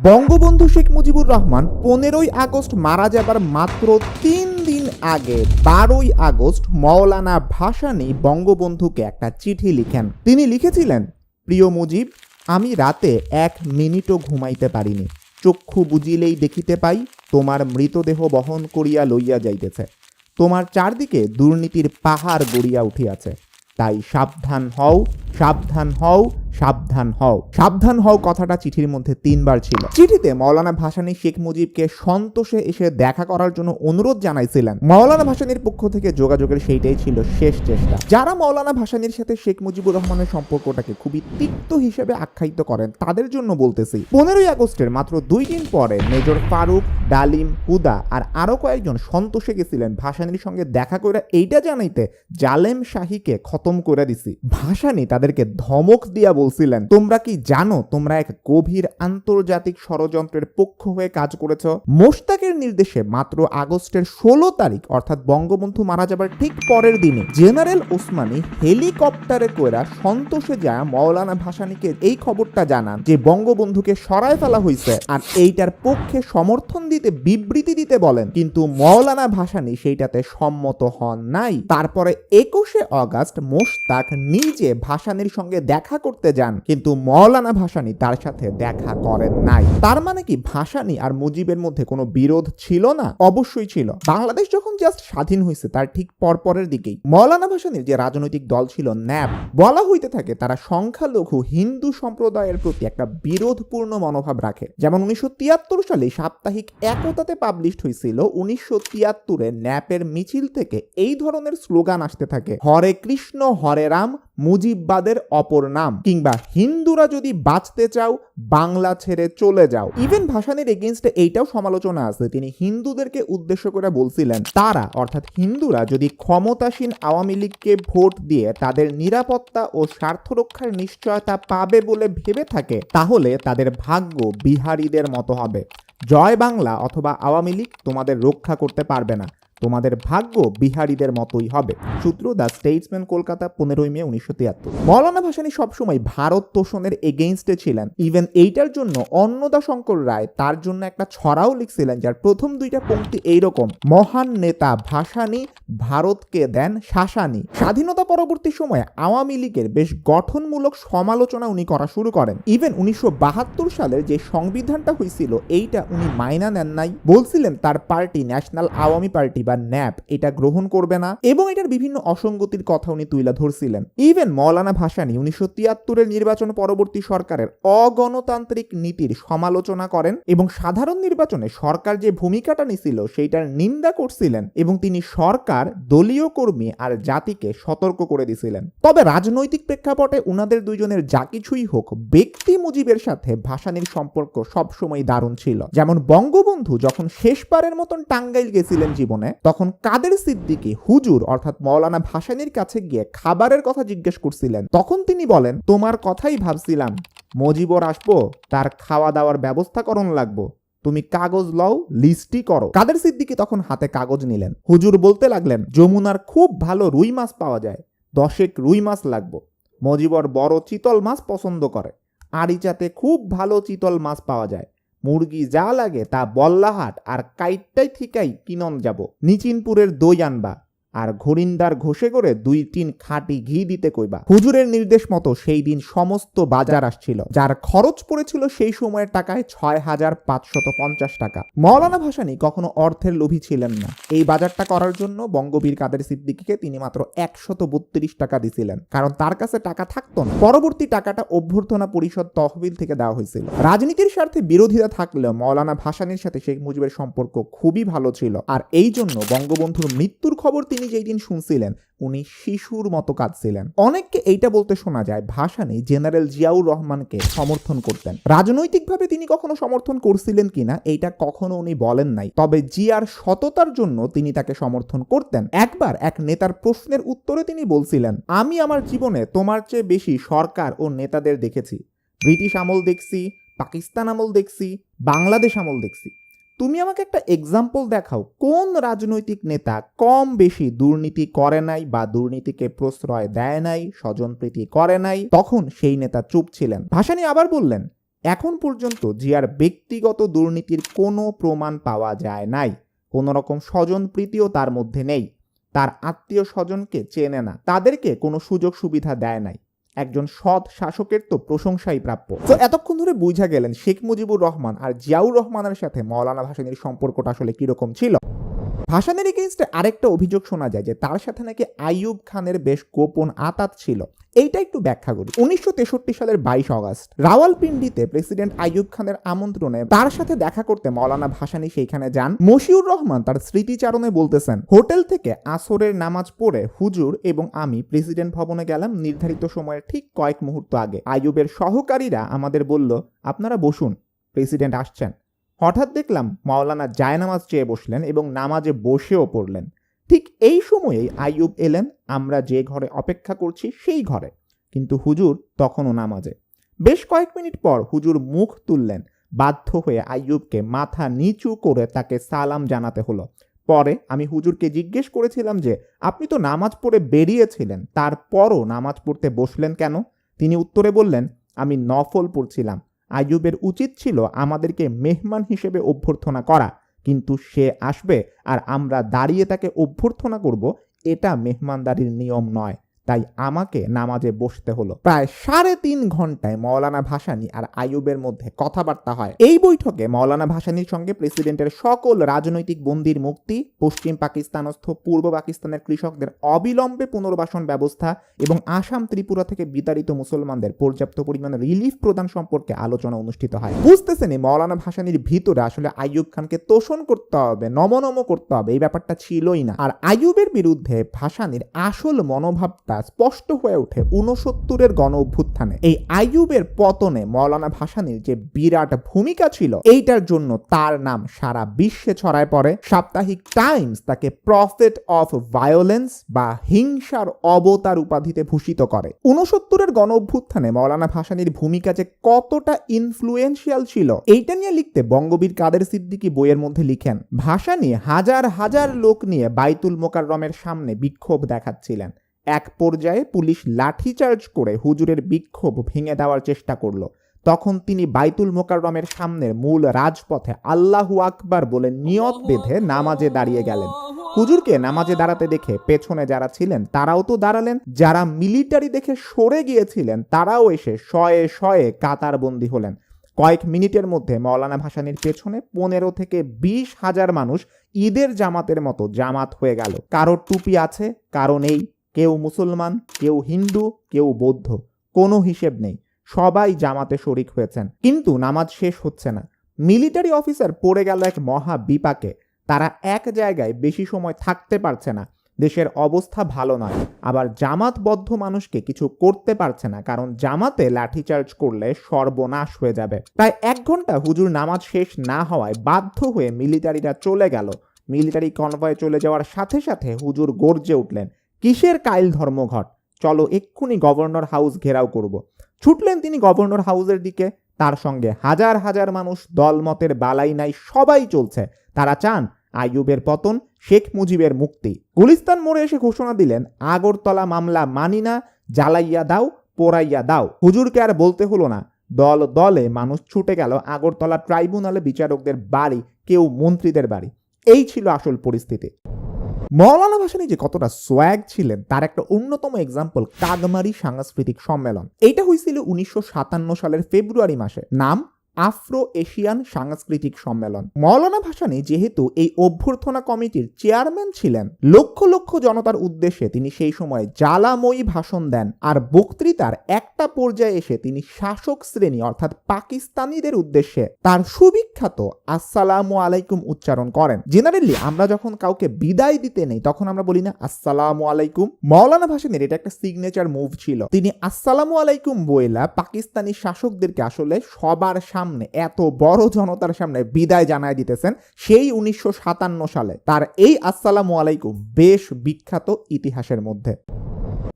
Bangabandhu Sheikh Mujibur Rahman 15ই August মারা যাবার মাত্র 3 দিন আগে 12ই আগস্ট মওলানা ভাসানী বঙ্গবন্ধুকে একটা চিঠি লিখেন। তিনি লিখেছিলেন, প্রিয় মুজিব, আমি রাতে 1 মিনিটও ঘুমাইতে পারিনি। চক্ষু বুজিলেই দেখিতে পাই তোমার মৃতদেহ বহন করিয়া লইয়া যাইতেছে। তোমার চারদিকে দুর্নীতির পাহাড় গড়িয়া উঠিয়াছে। তাই সাবধান হও, সাবধান হও, সাবধান হও। সাবধান হও কথাটা চিঠির মধ্যে 3 বার ছিল। চিঠিতে মওলানা ভাসানী শেখ মুজিবকে সন্তোষে এসে দেখা করার জন্য অনুরোধ জানাইছিলেন। মওলানা ভাসানীর পক্ষ থেকে যোগাযোগের সেইটাই ছিল শেষ চেষ্টা। যারা মওলানা ভাসানীর সাথে শেখ মুজিবুর রহমানের সম্পর্কটাকে খুবই তিক্ত হিসেবে আখ্যায়িত করেন তাদের জন্য বলতেছি, 15ই আগস্টের মাত্র 2 দিন পরে মেজর ফারুক, ডালিম, হুদা আর আরো কয়েকজন সন্তোষে গেছিলেন ভাসানীর সঙ্গে দেখা করে এইটা জানাইতে জালেম শাহীকে খতম করে দিছি। ভাসানী তাদেরকে ধমক দিয়া বলছিলেন, তোমরা কি জানো তোমরা এক গভীর আন্তর্জাতিক ষড়যন্ত্রের পক্ষ হয়ে কাজ করেছ? মোশতাকের নির্দেশে মাত্র আগস্টের 16 তারিখ অর্থাৎ বঙ্গবন্ধু মারা যাবার ঠিক পরের দিনে জেনারেল ওসমানী হেলিকপ্টারে কইরা সন্তোষে যায় মওলানা ভাসানীকে এই খবরটা জানান যে বঙ্গবন্ধুকে সরায় ফেলা হয়েছে আর এইটার পক্ষে সমর্থন দিতে বিবৃতি দিতে বলেন, কিন্তু মওলানা ভাসানী সেইটাতে সম্মত হন নাই। তারপরে 21শে আগস্ট মোশতাক নিজে ভাসানীর সঙ্গে দেখা করতে যান, কিন্তু মওলানা ভাসানী তার সাথে দেখা করেন নাই। তার মানে কি ভাসানী আর মুজিবের মধ্যে কোনো বিরোধ ছিল না? অবশ্যই ছিল। বাংলাদেশ যখন জাস্ট স্বাধীন হয়েছে তার ঠিক পরপরের দিকেই মওলানা ভাসানীর যে রাজনৈতিক দল ছিল ন্যাপ, বলা হইতে থাকে তারা সংখ্যালঘু হিন্দু সম্প্রদায়ের প্রতি একটা বিরোধপূর্ণ মনোভাব রাখে। যেমন 1973 সালে সাপ্তাহিক একতাতে পাবলিশড হয়েছিল 1973-এ ন্যাপের মিছিল থেকে এই ধরনের স্লোগান আসতে থাকে, হরে কৃষ্ণ হরে রাম মুজিববাদের অপর নাম, কিংবা হিন্দুরা যদি বাঁচতে চাও বাংলা ছেড়ে চলে যাও। ইভেন ভাসানীর এগেইনস্টে এইটাও সমালোচনা আছে, তিনি হিন্দুদেরকে উদ্দেশ্য করে বলছিলেন তারা অর্থাৎ হিন্দুরা যদি ক্ষমতাসীন আওয়ামী লীগকে ভোট দিয়ে তাদের নিরাপত্তা ও স্বার্থ রক্ষার নিশ্চয়তা পাবে বলে ভেবে থাকে তাহলে তাদের ভাগ্য বিহারীদের মতো হবে। জয় বাংলা অথবা আওয়ামী লীগ তোমাদের রক্ষা করতে পারবে না, তোমাদের ভাগ্য বিহারীদের মতোই হবে। সূত্র দ্য স্টেটসম্যান, কলকাতা, 15ই মে 1973। মওলানা ভাসানী সবসময় ভারত তোষণের এগেইনস্টে ছিলেন। ইভেন এইটার জন্য অন্নদাশঙ্কর রায় তার জন্য একটা ছড়াও লিখছিলেন, যার প্রথম 2টা পংক্তি এইরকম, মহান নেতা ভাসানী ভারতকে দেন শাসানী। স্বাধীনতা পরবর্তী সময়ে আওয়ামী লীগের বেশ গঠনমূলক সমালোচনা উনি করা শুরু করেন। ইভেন 1972 সালের যে সংবিধানটা হয়েছিল এইটা উনি মাইনা নেন নাই, বলছিলেন তার পার্টি ন্যাশনাল আওয়ামী পার্টি বা ন্যাপ এটা গ্রহণ করবে না এবং এটার বিভিন্ন অসঙ্গতির কথা উনি তুলে ধরছিলেন। ইভেন মওলানা ভাসানী 1973-এর নির্বাচন পরবর্তী সরকারের অগণতান্ত্রিক নীতির সমালোচনা করেন এবং সাধারণ নির্বাচনে সরকার যে ভূমিকাটা নিছিল সেইটার নিন্দা করছিলেন এবং তিনি সরকার, দলীয় কর্মী আর জাতিকে সতর্ক করে দিছিলেন। তবে রাজনৈতিক প্রেক্ষাপটে উনাদের দুইজনের যা কিছুই হোক, ব্যক্তি মুজিবের সাথে ভাসানীর সম্পর্ক সবসময় দারুণ ছিল। যেমন বঙ্গবন্ধু যখন শেষবারের মতন টাঙ্গাইল গেছিলেন জীবনে, তখন কাদের সিদ্দিকী হুজুর অর্থাৎ মওলানা ভাসানীর কাছে গিয়ে খাবারের কথা জিজ্ঞেস করছিলেন। তখন তিনি বলেন, তোমার কথাই ভাবছিলাম, মুজিবর আসবো তার খাওয়া দাওয়ার ব্যবস্থা করণ লাগবো, তুমি কাগজ লও, লিস্টই করো। কাদের সিদ্দিকী তখন হাতে কাগজ নিলেন। হুজুর বলতে লাগলেন, যমুনার খুব ভালো রুই মাছ পাওয়া যায়, 10 রুই মাছ লাগবো। মুজিবর বড় চিতল মাছ পছন্দ করে, আরিচাতে খুব ভালো চিতল মাছ পাওয়া যায়, মুরগি যা লাগে তা বল্লাহাট আর কাইটটাই ঠিকাই কিনন যাব, নিচিনপুরের দই আনবা আর ঘরিন্দার ঘষে করে 2 টিন খাঁটি ঘি দিতে কইবা। হুজুরের নির্দেশ মতো সেই দিন সমস্ত বাজার আসছিল, যার খরচ পড়েছিল সেই সময়ের টাকায় 6550 টাকা। মওলানা ভাসানী কখনো অর্থের লোভী ছিলেন না। এই বাজারটা করার জন্য বঙ্গবীর কাদের সিদ্দিকীকে তিনি মাত্র 132 টাকা দিছিলেন, কারণ তার কাছে টাকা থাকতো না। পরবর্তী টাকাটা অভ্যর্থনা পরিষদ তহবিল থেকে দেওয়া হয়েছিল। রাজনীতির স্বার্থে বিরোধিতা থাকলেও মওলানা ভাসানীর সাথে শেখ মুজিবের সম্পর্ক খুবই ভালো ছিল, আর এই জন্য বঙ্গবন্ধুর মৃত্যুর খবর তিনি যেই দিন শুনছিলেন উনি শিশুর মতো কাঁদছিলেন। অনেককে এইটা বলতে শোনা যায় ভাসানী জেনারেল জিয়াউর রহমানকে সমর্থন করতেন। রাজনৈতিকভাবে তিনি কখনো সমর্থন করছিলেন কিনা এইটা কখনো উনি বলেন নাই, তবে জিয়ার সততার জন্য তিনি তাকে সমর্থন করতেন। একবার এক নেতার প্রশ্নের উত্তরে তিনি বলছিলেন, আমি আমার জীবনে তোমার চেয়ে বেশি সরকার ও নেতাদের দেখেছি, ব্রিটিশ আমল দেখছি, পাকিস্তান আমল দেখছি, বাংলাদেশ আমল দেখছি, তুমি আমাকে একটা এক্সাম্পল দেখাও কোন রাজনৈতিক নেতা কম বেশি দুর্নীতি করে নাই বা দুর্নীতিকে প্রশ্রয় দেয় নাই, স্বজনপ্রীতি করে নাই। তখন সেই নেতা চুপ ছিলেন। ভাসানী আবার বললেন, এখন পর্যন্ত জিয়ার ব্যক্তিগত দুর্নীতির কোনো প্রমাণ পাওয়া যায় নাই। কোনো রকম স্বজন প্রীতিও তার মধ্যে নেই। তার আত্মীয় স্বজনকে চেনে না, তাদেরকে কোনো সুযোগ সুবিধা দেয় নাই। একজন সৎ শাসকের তো প্রশংসাই প্রাপ্য। তো এতক্ষণ ধরে বুঝা গেলেন শেখ মুজিবুর রহমান আর জিয়াউর রহমানের সাথে মৌলানা ভাসানীর সম্পর্কটা আসলে কিরকম ছিল। ভাসানীর এগেইনস্টে আরেকটা অভিযোগ শোনা যায় যে তার সাথে নাকি আইয়ুব খানের বেশ গোপন আতাত ছিল। এইটা একটু ব্যাখ্যা করি। 1963 সালের 22 অগস্ট রাওয়ালপিন্ডিতে প্রেসিডেন্ট আইয়ুব খানের আমন্ত্রণে তার সাথে দেখা করতে মৌলানা ভাসানী সেইখানে যান। মশিউর রহমান তার স্মৃতিচারণে বলতেছেন, হোটেল থেকে আসরের নামাজ পড়ে হুজুর এবং আমি প্রেসিডেন্ট ভবনে গেলাম নির্ধারিত সময়ের ঠিক কয়েক মুহূর্ত আগে। আইয়ুবের সহকারীরা আমাদের বলল, আপনারা বসুন, প্রেসিডেন্ট আসছেন। হঠাৎ দেখলাম মাওলানা জায়নামাজ চেয়ে বসলেন এবং নামাজে বসেও পড়লেন। ঠিক এই সময়েই আইয়ুব এলেন। আমরা যে ঘরে অপেক্ষা করছি সেই ঘরে, কিন্তু হুজুর তখনও নামাজে। বেশ কয়েক মিনিট পর হুজুর মুখ তুললেন। বাধ্য হয়ে আইয়ুবকে মাথা নিচু করে তাকে সালাম জানাতে হলো। পরে আমি হুজুরকে জিজ্ঞেস করেছিলাম যে আপনি তো নামাজ পড়ে বেরিয়েছিলেন, তারপরও নামাজ পড়তে বসলেন কেন? তিনি উত্তরে বললেন, আমি নফল পড়ছিলাম। আইয়ুবের উচিত ছিল আমাদেরকে মেহমান হিসেবে অভ্যর্থনা করা, কিন্তু সে আসবে আর আমরা দাঁড়িয়ে তাকে অভ্যর্থনা করব, এটা মেহমানদারির নিয়ম নয়। তাই আমাকে নামাজে বসতে হলো। প্রায় 3.5 ঘন্টায় মৌলানা ভাসানী আর আইয়ুবের মধ্যে কথাবার্তা হয়। এই বৈঠকে মৌলানা ভাসানীর সঙ্গে প্রেসিডেন্টের সকল রাজনৈতিক বন্দীর মুক্তি, পশ্চিম পাকিস্তানস্থ পূর্ব পাকিস্তানের কৃষকদের অবিলম্বে পুনর্বাসন ব্যবস্থা এবং আসাম ত্রিপুরা থেকে বিতাড়িত মুসলমানদের পর্যাপ্ত পরিমাণ রিলিফ প্রদান সম্পর্কে আলোচনা অনুষ্ঠিত হয়। বুঝতেছেনি মৌলানা ভাসানীর ভিতরে আসলে আইয়ুব খানকে তোষণ করতে হবে, নমনম করতে হবে, এই ব্যাপারটা ছিলই না। আর আইয়ুবের বিরুদ্ধে ভাসানীর আসল মনোভাবটা স্পষ্ট হয়ে ওঠে 69-এর গণ অভ্যুত্থানে। এই আইয়ুবের পতনে মৌলানা ভাসানীর যে বিরাট ভূমিকা ছিল, এইটার জন্য তার নাম সারা বিশ্বে ছড়ায় পড়ে। সাপ্তাহিক টাইমস তাকে প্রফেট অফ ভায়োলেন্স বা হিংসার অবতার উপাধিতে ভূষিত করে। 69-এর গণ অভ্যুত্থানে মৌলানা ভাসানীর ভূমিকা যে কতটা ইনফ্লুয়েন্সিয়াল ছিল, এইটা নিয়ে লিখতে বঙ্গবীর কাদের সিদ্দিকী বইয়ের মধ্যে লিখেন, ভাসানী হাজার হাজার লোক নিয়ে বাইতুল মোকাররমের সামনে বিক্ষোভ দেখাচ্ছিলেন। এক পর্যায়ে পুলিশ লাঠিচার্জ করে হুজুরের বিক্ষোভ ভেঙে দেওয়ার চেষ্টা করল। তখন তিনি বাইতুল মোকাররমের সামনের মূল রাজপথে আল্লাহু আকবার বলে নিয়ত বেঁধে নামাজে দাঁড়িয়ে গেলেন। হুজুরকে নামাজে দাঁড়াতে দেখে পেছনে যারা ছিলেন তারাও তো দাঁড়ালেন। যারা মিলিটারি দেখে সরে গিয়েছিলেন তারাও এসে শয়ে শয়ে কাতারবন্দি হলেন। কয়েক মিনিটের মধ্যে মৌলানা ভাসানীর পেছনে 15 থেকে 20 হাজার মানুষ ঈদের জামাতের মতো জামাত হয়ে গেল। কারো টুপি আছে, কারো নেই, কেউ মুসলমান, কেউ হিন্দু, কেউ বৌদ্ধ, কোনো হিসেব নেই, সবাই জামাতে শরিক হয়েছেন। কিন্তু নামাজ শেষ হচ্ছে না। মিলিটারি অফিসার পড়ে গেল এক মহা বিপাকে। তারা এক জায়গায় বেশি সময় থাকতে পারছে না। দেশের অবস্থা ভালো নয়। আবার জামাতবদ্ধ মানুষকে কিছু করতে পারছে না, কারণ জামাতে লাঠিচার্জ করলে সর্বনাশ হয়ে যাবে। প্রায় 1 ঘন্টা হুজুর নামাজ শেষ না হওয়ায় বাধ্য হয়ে মিলিটারিরা চলে গেল। মিলিটারি কনভয়ে চলে যাওয়ার সাথে সাথে হুজুর গর্জে উঠলেন, কিসের কাইল ধর্মঘট, চলো এক্ষুনি গভর্নর হাউস ঘেরাও করব। ছুটলেন তিনি গভর্নর হাউসের দিকে। তার সঙ্গে হাজার হাজার মানুষ, দলমতের বালাই নাই, সবাই চলছে। তারা চান আইয়ুবের পতন, শেখ মুজিবের মুক্তি। গুলিস্তান মোড়ে এসে ঘোষণা দিলেন, আগরতলা মামলা মানি না, জ্বালাইয়া দাও, পোড়াইয়া দাও। হুজুরকে আর বলতে হলো না। দল দলে মানুষ ছুটে গেল আগরতলা ট্রাইব্যুনালে বিচারকদের বাড়ি, কেউ মন্ত্রীদের বাড়ি। এই ছিল আসল পরিস্থিতি। মৌলানা ভাসানী যে কতটা সোয়াগ ছিলেন তার একটা অন্যতম এক্সাম্পল কাগমারি সাংস্কৃতিক সম্মেলন। এইটা হয়েছিল 1957 সালের ফেব্রুয়ারি মাসে। নাম আফ্রো এশিয়ান সাংস্কৃতিক সম্মেলন। মৌলানা ভাসানী যেহেতু এই অভ্যর্থনা কমিটির চেয়ারম্যান ছিলেন, লক্ষ লক্ষ জনতার উদ্দেশ্যে তিনি সেই সময় জ্বালাময়ী ভাষণ দেন। আর বক্তৃতার একটা পর্যায়ে এসে তিনি শাসক শ্রেণী অর্থাৎ পাকিস্তানিদের উদ্দেশ্যে তার সুবিখ্যাত আসসালামু আলাইকুম উচ্চারণ করেন। জেনারেলি আমরা যখন কাউকে বিদায় দিতে নেই তখন আমরা বলি না আসসালামু আলাইকুম। মৌলানা ভাসানীর এটা একটা সিগনেচার মুভ ছিল। তিনি আসসালামু আলাইকুম বইলা পাকিস্তানি শাসকদেরকে আসলে সবার সামনে, এত বড় জনতার সামনে বিদায় জানায় দিতেছেন সেই 1957 সালে। তার এই আসসালামু আলাইকুম বেশ বিখ্যাত ইতিহাসের মধ্যে।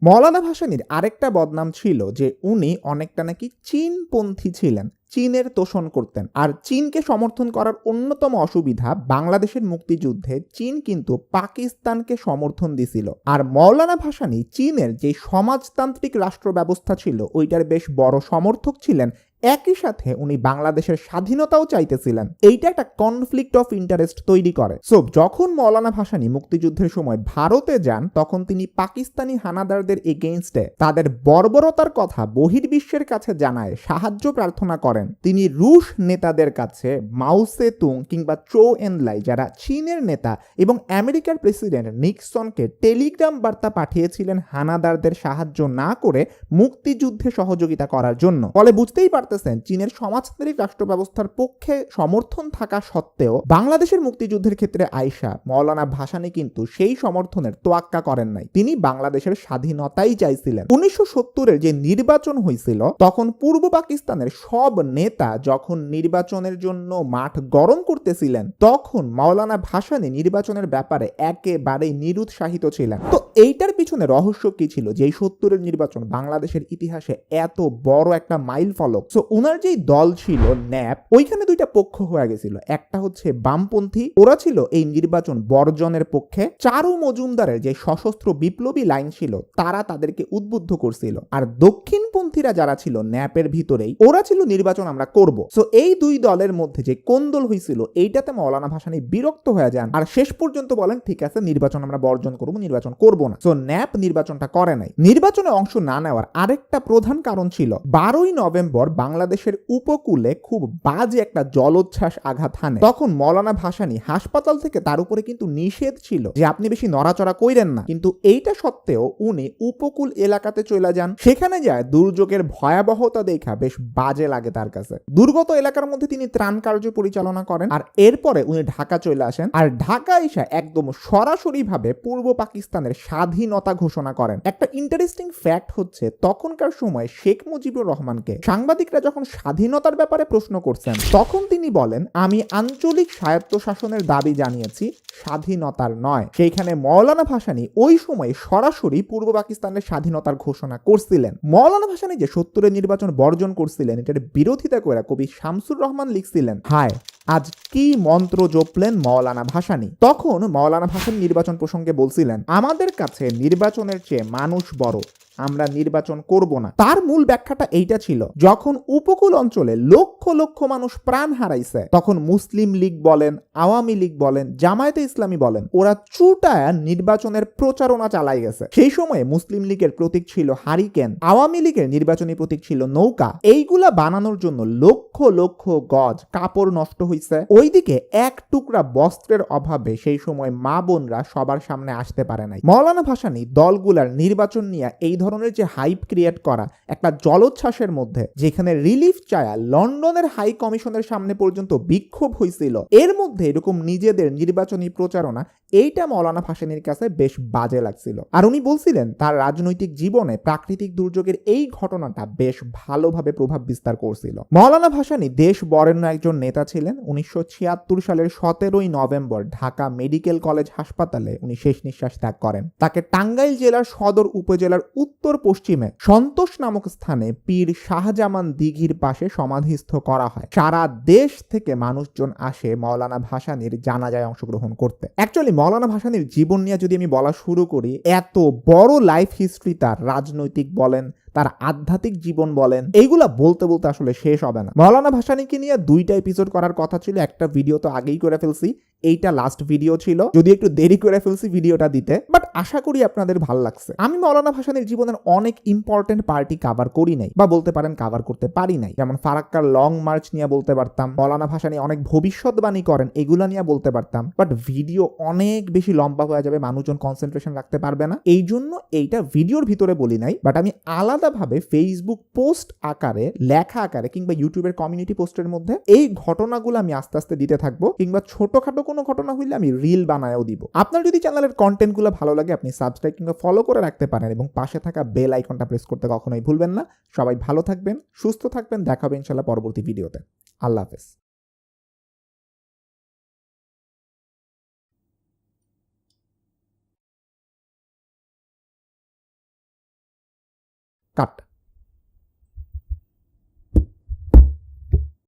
মৌলানা ভাসানীর আরেকটা বদনাম ছিল যে উনি অনেকটা নাকি চীনপন্থী ছিলেন, চীনের তোষণ করতেন। আর চীনকে সমর্থন করার অন্যতম অসুবিধা, বাংলাদেশের মুক্তিযুদ্ধে চীন কিন্তু পাকিস্তানকে সমর্থন দিছিল। আর মৌলানা ভাসানী চীনের যে সমাজতান্ত্রিক রাষ্ট্র ব্যবস্থা ছিল ওইটার বেশ বড় সমর্থক ছিলেন একই সাথে উনি বাংলাদেশের স্বাধীনতাও চাইতেছিলেন। এইটা একটা কনফ্লিক্ট অফ ইন্টারেস্ট তৈরি করে। সো যখন মৌলানা ভাসানী মুক্তিযুদ্ধের সময় ভারতে যান, তখন তিনি পাকিস্তানি হানাদারদের এগেইনস্টে তাদের বর্বরতার কথা বহির্বিশ্বের কাছে জানায় সাহায্য প্রার্থনা করেন। তিনি রুশ নেতাদের কাছে মাও সে তুং কিংবা চৌ এনলাই যারা চীনের নেতা এবং আমেরিকার প্রেসিডেন্ট নিক্সনকে টেলিগ্রাম বার্তা পাঠিয়েছিলেন হানাদারদের সাহায্য না করে মুক্তিযুদ্ধে সহযোগিতা করার জন্য। ফলে বুঝতেই পারতেছেন চীনের সমাজতান্ত্রিক রাষ্ট্র ব্যবস্থার পক্ষে সমর্থন থাকা সত্ত্বেও বাংলাদেশের মুক্তিযুদ্ধের ক্ষেত্রে আয়েশা মৌলানা ভাসানী কিন্তু সেই সমর্থনের তোয়াক্কা করেন নাই। তিনি বাংলাদেশের স্বাধীনতাই চাইছিলেন। 1970-এর যে নির্বাচন হয়েছিল, তখন পূর্ব পাকিস্তানের সব নেতা যখন নির্বাচনের জন্য মাঠ গরম করতেছিলেন, তখন মৌলানা ভাসানী নির্বাচনের ব্যাপারে একেবারেই নিরুৎসাহিত ছিলেন। তো এইটার পিছনে রহস্য কি ছিল যে এই 70-এর নির্বাচন বাংলাদেশের ইতিহাসে এত বড় একটা মাইল ফলক? সো ওনার যেই দল ছিল ন্যাপ, ওইখানে দুইটা পক্ষ হয়ে গেছিল। একটা হচ্ছে বামপন্থী, ওরা ছিল এই নির্বাচন বর্জনের পক্ষে। চারু মজুমদারের যে সশস্ত্র বিপ্লবী লাইন ছিল, তারা তাদেরকে উদ্বুদ্ধ করছিল। আর দক্ষিণপন্থীরা যারা ছিল ন্যাপের ভিতরেই, ওরা ছিল নির্বাচন আমরা করব। সো এই দুই দলের মধ্যে যে কোন্দল হয়েছিল, এইটাতে মৌলানা ভাসানী বিরক্ত হয়ে যান আর শেষ পর্যন্ত বলেন ঠিক আছে, নির্বাচন আমরা বর্জন করব, নির্বাচন করব না। সো ন্যাপ নির্বাচনটা করে নাই। নির্বাচনে অংশ না নেওয়ার আরেকটা প্রধান কারণ ছিল 12ই নভেম্বর বাংলাদেশের উপকূলে খুব বাজে একটা জলোচ্ছ্বাস আঘাত হানে। তখন মৌলানা ভাসানী হাসপাতাল থেকে তার উপরে কিন্তু নিষেধ ছিল যে আপনি বেশি নড়াচড়া কইরেন না, কিন্তু এইটা সত্ত্বেও উনি উপকূল এলাকাতে চলে যান। সেখানে যায় দুর্যোগের ভয়াবহতা দেখা বেশ বাজে লাগে তার কাছে। দুর্গত এলাকার মধ্যে তিনি ত্রাণ কার্য পরিচালনা করেন আর এরপরে উনি ঢাকা চলে আসেন। আর ঢাকা এসে একদম সরাসরি ভাবে পূর্ব পাকিস্তানের স্বাধীনতা ঘোষণা করেন। একটা ইন্টারেস্টিং ফ্যাক্ট হচ্ছে, তখনকার সময় শেখ মুজিবুর রহমানকে সাংবাদিকরা যখন স্বাধীনতার ব্যাপারে প্রশ্ন করছেন, তখন তিনি বলেন আমি আঞ্চলিক স্বায়ত্তশাসনের দাবি জানিয়েছি, স্বাধীনতার নয়। সেইখানে মৌলানা ভাসানী ওই সময় সরাসরি পূর্ব পাকিস্তানের স্বাধীনতার ঘোষণা করছিলেন। মৌলানা ভাসানী যে 70-এর নির্বাচন বর্জন করছিলেন, এটার বিরোধিতা করে কবি শামসুর রহমান লিখছিলেন, হায় আজ কি মন্ত্র জপলেন মৌলানা ভাসানী। তখন মৌলানা ভাসানী নির্বাচন প্রসঙ্গে বলছিলেন, আমাদের কাছে নির্বাচনের চেয়ে মানুষ বড়, আমরা নির্বাচন করব না। তার মূল ব্যাখ্যাটা এইটা ছিল, যখন উপকূল অঞ্চলে লক্ষ লক্ষ মানুষ প্রাণ হারাইছে, তখন মুসলিম লীগ বলেন, আওয়ামী লীগ বলেন, জামায়াতে ইসলামী বলেন, ওরা চুটায় নির্বাচনের প্রচারণা চালাই গেছে। সেই সময়ে মুসলিম লীগের প্রতীক ছিল হারিকেন, আওয়ামী লীগের নির্বাচনী প্রতীক ছিল নৌকা। এইগুলা বানানোর জন্য লক্ষ লক্ষ গজ কাপড় নষ্ট হইছে। ওইদিকে এক টুকরা বস্ত্রের অভাবে সেই সময় মা বোনরা সবার সামনে আসতে পারে নাই। মৌলানা ভাসানী দলগুলার নির্বাচন নিয়ে এই ধরনের যে হাইপ ক্রিয়েট করা, একটা জলোচ্ছ্বাসের মধ্যে যেখানে রিলিফ চায়া লন্ডনের হাই কমিশনের সামনে পর্যন্ত বিক্ষোভ হয়েছিল, এর মধ্যে এরকম নিজেদের নির্বাচনী প্রচারণা, এইটা মৌলানা ভাসানীর কাছে বেশ বাজে লাগছিল। আর উনি বলছিলেন তার রাজনৈতিক জীবনে প্রাকৃতিক দুর্যোগের এই ঘটনাটা বেশ ভালোভাবে প্রভাব বিস্তার করছিল। মৌলানা ভাসানী দেশ বরেণ্য একজন নেতা ছিলেন। 1976 সালের 17ই নভেম্বর ঢাকা মেডিকেল কলেজ হাসপাতালে উনি শেষ নিঃশ্বাস ত্যাগ করেন। তাকে টাঙ্গাইল জেলার সদর উপজেলার উত্তর পশ্চিমে সন্তোষ নামক স্থানে পীর শাহজামান দিঘির পাশে সমাধিস্থ করা হয়। সারা দেশ থেকে মানুষজন আসে মৌলানা ভাসানীর জানাজায় অংশগ্রহণ করতে। অ্যাকচুয়ালি মৌলানা ভাসানীর জীবন নিয়ে যদি আমি বলা শুরু করি, এত বড় লাইফ হিস্ট্রি তার, রাজনৈতিক বলেন, তার আধ্যাত্মিক জীবন বলেন, এইগুলা বলতে বলতে আসলে শেষ হবে না। মৌলানা ভাসানীকে নিয়ে 2টা এপিসোড করার কথা ছিল, একটা ভিডিও তো আগেই করে ফেলছি, এইটা লাস্ট ভিডিও ছিল, যদি একটু দেরি করে ফেলছি ভিডিওটা দিতে, বাট আশা করি আপনাদের ভালো লাগছে। আমি মৌলানা ভাসানীর জীবনের অনেক ইম্পর্টেন্ট পার্টি কভার করি নাই, বা বলতে পারেন কভার করতে পারি নাই। যেমন ফারাক্কার লং মার্চ নিয়ে বলতে পারতাম, মৌলানা ভাসানী অনেক ভবিষ্যৎবাণী করেন, এগুলা নিয়ে বলতে পারতাম, বাট ভিডিও অনেক বেশি লম্বা হয়ে যাবে, মানুষজন কনসেন্ট্রেশন রাখতে পারবে না। এই জন্য এইটা ভিডিওর ভিতরে বলি নাই, বাট আমি আলাদাভাবে ফেসবুক পোস্ট আকারে, লেখা আকারে কিংবা ইউটিউবের কমিউনিটি পোস্টের মধ্যে এই ঘটনাগুলো আমি আস্তে আস্তে দিতে থাকবো, কিংবা ছোটখাটো কোনো ঘটনা হইলে আমি রিল বানায়ও দিব। আপনার যদি চ্যানেলের কন্টেন্টগুলো ভালো লাগে, আপনি সাবস্ক্রাইব কিংবা ফলো করে রাখতে পারেন এবং পাশে থাকা বেল আইকনটা প্রেস করতে কখনোই ভুলবেন না। সবাই ভালো থাকবেন, সুস্থ থাকবেন, দেখা হবে ইনশাআল্লাহ পরবর্তী ভিডিওতে। আল্লাহ হাফেজ। কাট।